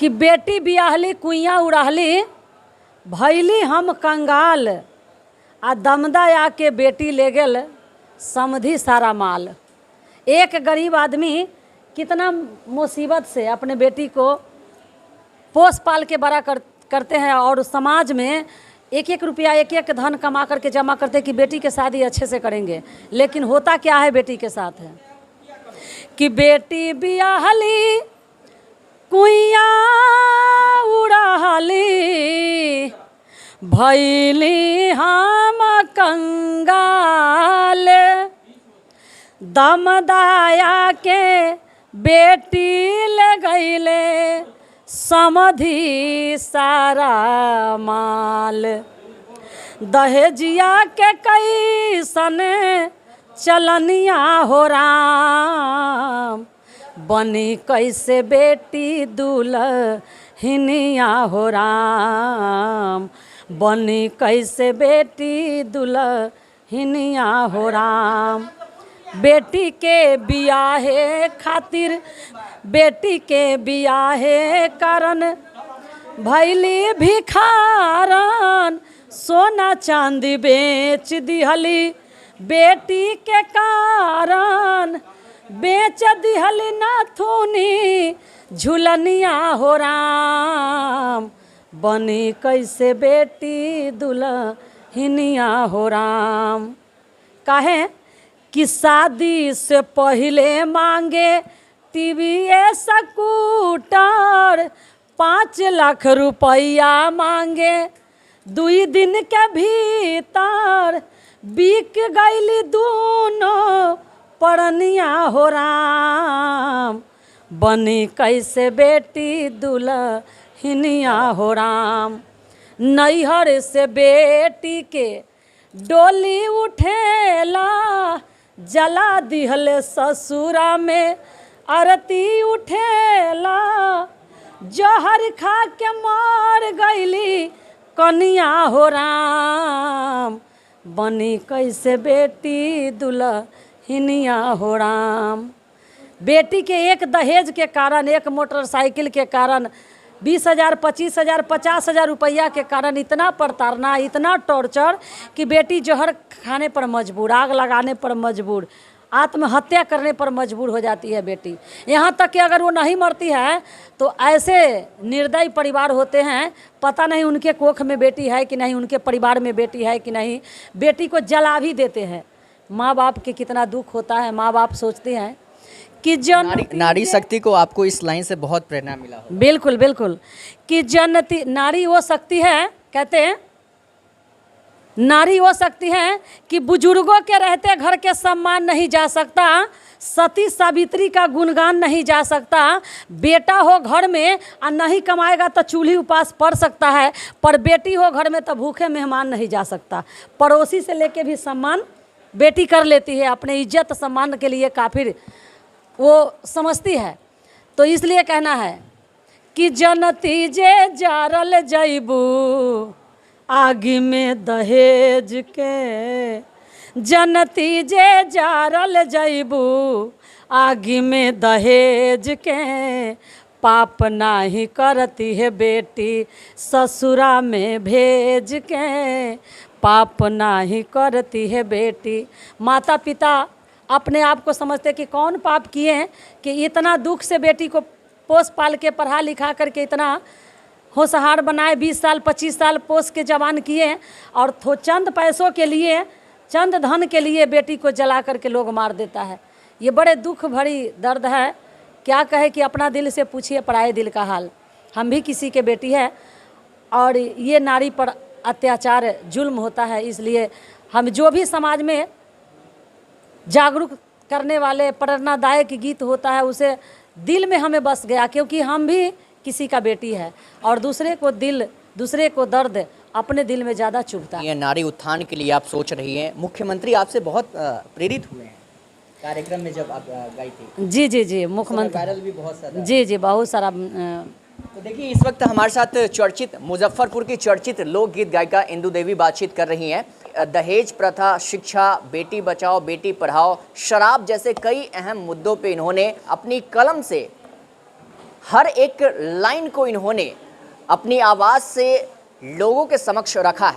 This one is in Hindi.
कि बेटी बियाहली कुइयाँ उड़ाहली, भैली हम कंगाल, आ दमदा आके बेटी ले गेल समधी सारा माल। एक गरीब आदमी कितना मुसीबत से अपने बेटी को पोस पाल के बड़ा करते हैं और समाज में एक एक रुपया एक एक धन कमा करके जमा करते हैं कि बेटी के शादी अच्छे से करेंगे। लेकिन होता क्या है बेटी के साथ है कि बेटी बियाहली कुइया उड़ाहली, भैली हम कंगाल, दमदाया के बेटी ले गईले समधी सारा माल। दहेजिया के कैसन चलनिया हो राम, बनी कैसे बेटी दुल्हनिया हो राम, बनी कैसे बेटी दुल्हनिया हो राम। बेटी के बियाहे खातिर, बेटी के बियाहे कारण भैली भिखारन, सोना चांदी बेच दिहली बेटी के कारण, बेच दिहली नाथुनी झुलनिया हो राम, बनी कैसे बेटी दुल्हनिया हो राम। काहे कि शादी से पहले मांगे टीवी स्कूटर, 5 लाख रुपया मांगे 2 दिन के भीतर, बिक गईली दोनों परनिया हो राम, बनी कैसे बेटी दुल्हनिया हो राम। नैहर से बेटी के डोली उठेला, जला दिहले ससुरा में आरती उठेला, जहर खा के मर गईली कनिया हो राम, बनी कैसे बेटी दुल्हनिया हो राम। बेटी के एक दहेज के कारण, एक मोटरसाइकिल के कारण, 20,000, 25,000, 50,000 रुपया के कारण इतना प्रताड़ना, इतना टॉर्चर कि बेटी जहर खाने पर मजबूर, आग लगाने पर मजबूर, आत्महत्या करने पर मजबूर हो जाती है बेटी। यहाँ तक कि अगर वो नहीं मरती है तो ऐसे निर्दयी परिवार होते हैं, पता नहीं उनके कोख में बेटी है कि नहीं, उनके परिवार में बेटी है कि नहीं, बेटी को जला भी देते हैं। माँ बाप के कितना दुख होता है। माँ बाप सोचते हैं कि नारी शक्ति को आपको इस लाइन से बहुत प्रेरणा मिला हो। बिल्कुल बिल्कुल, कि जन्नती नारी वो शक्ति है, कहते हैं नारी वो शक्ति है कि बुजुर्गों के रहते घर के सम्मान नहीं जा सकता, सती सावित्री का गुणगान नहीं जा सकता, बेटा हो घर में और नहीं कमाएगा तो चूल्ही उपास पड़ सकता है, पर बेटी हो घर में तो भूखे मेहमान नहीं जा सकता। पड़ोसी से लेके भी सम्मान बेटी कर लेती है, अपने इज्जत सम्मान के लिए काफिर वो समझती है। तो इसलिए कहना है कि जनती जे जारल जैबू आगे में दहेज के, जनती जे जारल जैबू आगे में दहेज के, पाप नाही करती है बेटी ससुरा में भेज के, पाप नाही करती है बेटी। माता पिता अपने आप को समझते कि कौन पाप किए हैं कि इतना दुख से बेटी को पोस पाल के पढ़ा लिखा करके इतना होशियार बनाए, 20 साल 25 साल पोस के जवान किए हैं, और चंद पैसों के लिए, चंद धन के लिए बेटी को जला करके लोग मार देता है। ये बड़े दुख भरी दर्द है। क्या कहे कि अपना दिल से पूछिए पराए दिल का हाल। हम भी किसी के बेटी है और ये नारी पर अत्याचार जुल्म होता है। इसलिए हम जो भी समाज में जागरूक करने वाले प्रेरणादायक गीत होता है उसे दिल में हमें बस गया, क्योंकि हम भी किसी का बेटी है और दूसरे को दिल, दूसरे को दर्द अपने दिल में ज़्यादा चुभता है। ये नारी उत्थान के लिए आप सोच रही हैं, मुख्यमंत्री आपसे बहुत प्रेरित हुए हैं कार्यक्रम में जब आप गई थी। जी जी जी, मुख्यमंत्री वायरल भी बहुत सारा। जी जी, बहुत सारा। तो देखिए इस वक्त हमारे साथ चर्चित मुजफ्फरपुर की चर्चित लोकगीत गायिका इंदु देवी बातचीत कर रही हैं। दहेज प्रथा, शिक्षा, बेटी बचाओ बेटी पढ़ाओ, शराब जैसे कई अहम मुद्दों पे इन्होंने अपनी कलम से हर एक लाइन को इन्होंने अपनी आवाज़ से लोगों के समक्ष रखा है।